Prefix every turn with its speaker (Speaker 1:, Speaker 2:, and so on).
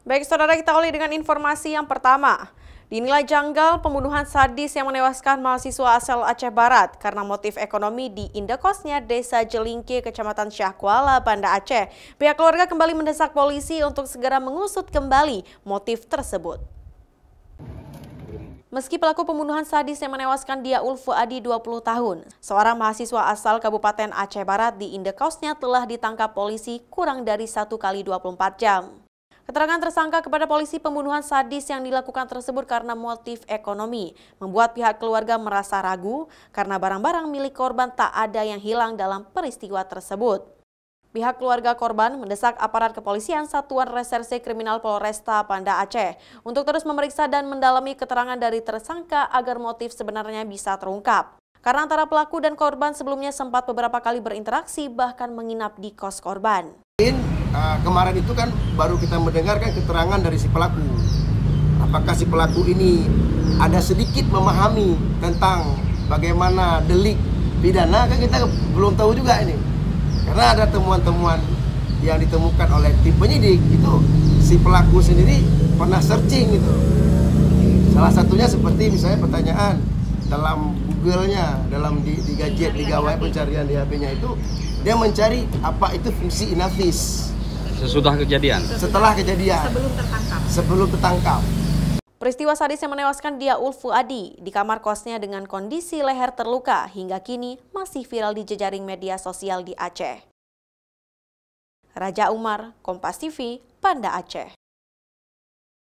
Speaker 1: Baik, saudara, kita awali dengan informasi yang pertama. Dinilai janggal pembunuhan sadis yang menewaskan mahasiswa asal Aceh Barat karena motif ekonomi di indekosnya Desa Jelingki, Kecamatan Syahkuala, Banda Aceh. Pihak keluarga kembali mendesak polisi untuk segera mengusut kembali motif tersebut. Meski pelaku pembunuhan sadis yang menewaskan Dia Ulfuadi 20 tahun, seorang mahasiswa asal Kabupaten Aceh Barat di indekosnya telah ditangkap polisi kurang dari 1 kali 24 jam. Keterangan tersangka kepada polisi pembunuhan sadis yang dilakukan tersebut karena motif ekonomi membuat pihak keluarga merasa ragu karena barang-barang milik korban tak ada yang hilang dalam peristiwa tersebut. Pihak keluarga korban mendesak aparat kepolisian Satuan Reserse Kriminal Polresta Banda Aceh untuk terus memeriksa dan mendalami keterangan dari tersangka agar motif sebenarnya bisa terungkap. Karena antara pelaku dan korban sebelumnya sempat beberapa kali berinteraksi bahkan menginap di kos korban.
Speaker 2: Kemarin itu kan baru kita mendengarkan keterangan dari si pelaku. Apakah si pelaku ini ada sedikit memahami tentang bagaimana delik pidana, kan kita belum tahu juga ini. Karena ada temuan-temuan yang ditemukan oleh tim penyidik, itu si pelaku sendiri pernah searching gitu. Salah satunya seperti misalnya pertanyaan dalam Google-nya, dalam di gadget, di gawai pencarian di HP-nya itu, dia mencari apa itu fungsi inafis.
Speaker 3: Sesudah kejadian?
Speaker 2: Setelah kejadian. Sebelum tertangkap.
Speaker 1: Peristiwa sadis yang menewaskan Dia Ulfuadi di kamar kosnya dengan kondisi leher terluka hingga kini masih viral di jejaring media sosial di Aceh. Raja Umar, Kompas TV, Banda Aceh.